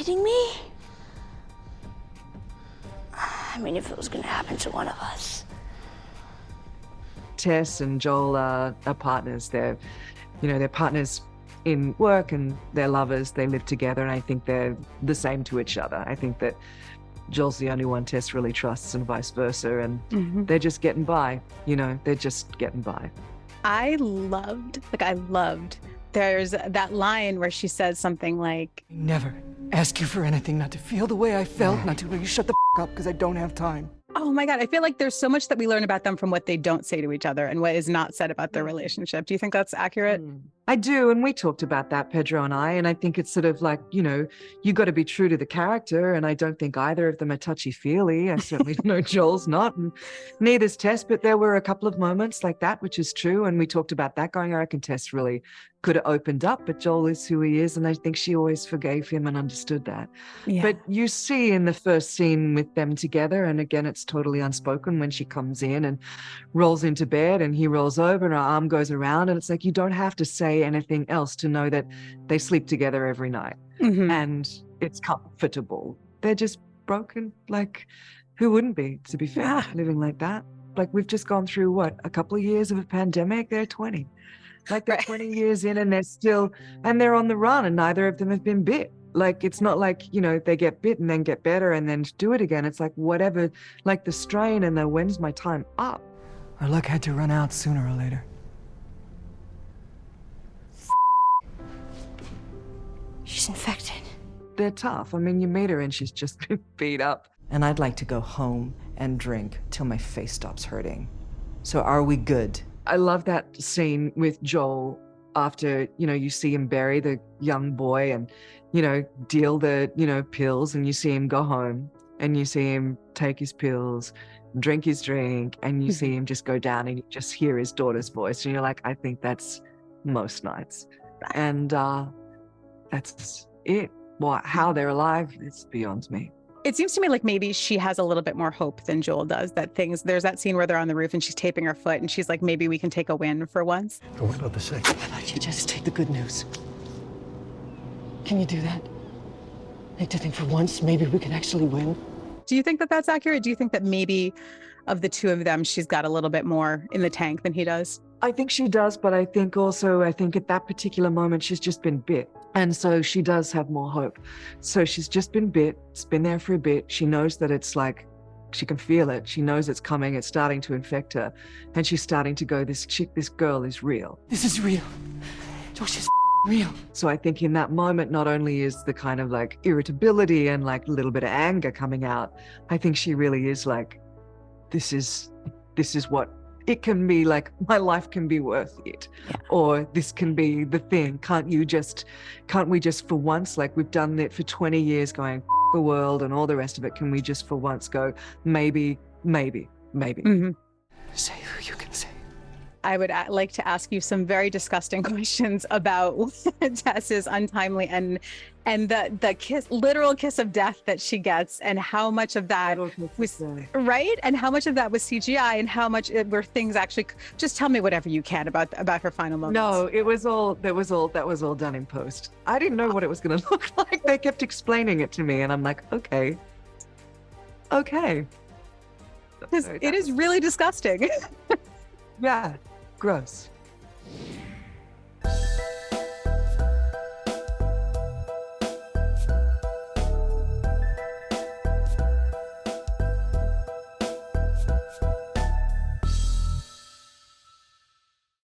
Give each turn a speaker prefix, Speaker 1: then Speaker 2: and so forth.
Speaker 1: kidding me? I mean, if it was gonna happen to one of us.
Speaker 2: Tess and Joel are partners. They're partners in work and they're lovers. They live together, and I think they're the same to each other. I think that Joel's the only one Tess really trusts and vice versa, and they're just getting by. They're just getting by.
Speaker 3: I loved, there's that line where she says something like,
Speaker 4: Never ask you for anything, not to feel the way I felt, not to you shut the up because I don't have time.
Speaker 3: oh my God, I feel like there's so much that we learn about them from what they don't say to each other and what is not said about their relationship. Do you think that's accurate?
Speaker 2: I do, and we talked about that, Pedro and I think it's sort of like, you got to be true to the character, and I don't think either of them are touchy-feely. I certainly know Joel's not, and neither's Tess, but there were a couple of moments like that, which is true, and we talked about that going, I reckon Tess really could have opened up, but Joel is who he is, and I think she always forgave him and understood that.
Speaker 3: Yeah.
Speaker 2: But you see in the first scene with them together, and again, it's totally unspoken when she comes in and rolls into bed and he rolls over and her arm goes around, and it's like, you don't have to say anything else to know that they sleep together every night and it's comfortable. They're just broken. Like, who wouldn't be, to be fair, living like that? Like, we've just gone through a couple of years of a pandemic. They're 20. Like, they're 20 years in and they're on the run, and neither of them have been bit. Like, it's not like, they get bit and then get better and then do it again. It's like, whatever, like the strain and the when's my time up?
Speaker 4: Our luck had to run out sooner or later.
Speaker 1: She's infected.
Speaker 2: They're tough. I mean, you meet her and she's just been beat up.
Speaker 5: And I'd like to go home and drink till my face stops hurting. So are we good?
Speaker 2: I love that scene with Joel after, you see him bury the young boy and, deal the, pills, and you see him go home and you see him take his pills, drink his drink, and you see him just go down and you just hear his daughter's voice. And you're like, I think that's most nights. And that's it. How they're alive, it's beyond me.
Speaker 3: It seems to me like maybe she has a little bit more hope than Joel does. There's that scene where they're on the roof and she's taping her foot and she's like, maybe we can take a win for once.
Speaker 4: But what about the second?
Speaker 5: Why don't you just take the good news? Can you do that? Like, to think for once, maybe we can actually win?
Speaker 3: Do you think that that's accurate? Do you think that maybe of the two of them, she's got a little bit more in the tank than he does?
Speaker 2: I think she does, but I think at that particular moment, she's just been bit. And so she does have more hope. So she's just been bit. It's been there for a bit. She knows that it's like, she can feel it. She knows it's coming. It's starting to infect her. And she's starting to go, this girl is real.
Speaker 4: This is real. Josh is real.
Speaker 2: So I think in that moment, not only is the kind of like irritability and like a little bit of anger coming out, I think she really is like, this is what it can be, like, my life can be worth it. Yeah. Or this can be the thing. Can't we just for once, like we've done it for 20 years going the world and all the rest of it, can we just for once go, maybe.
Speaker 4: Say who you can say.
Speaker 3: I would like to ask you some very disgusting questions about Tess's untimely and the kiss, literal kiss of death that she gets, and how much of that was right, and how much of that was CGI, and how much were things actually. Just tell me whatever you can about her final moments.
Speaker 2: No, that was all done in post. I didn't know what it was going to look like. They kept explaining it to me, and I'm like, okay.
Speaker 3: It is really disgusting.
Speaker 2: Yeah, gross.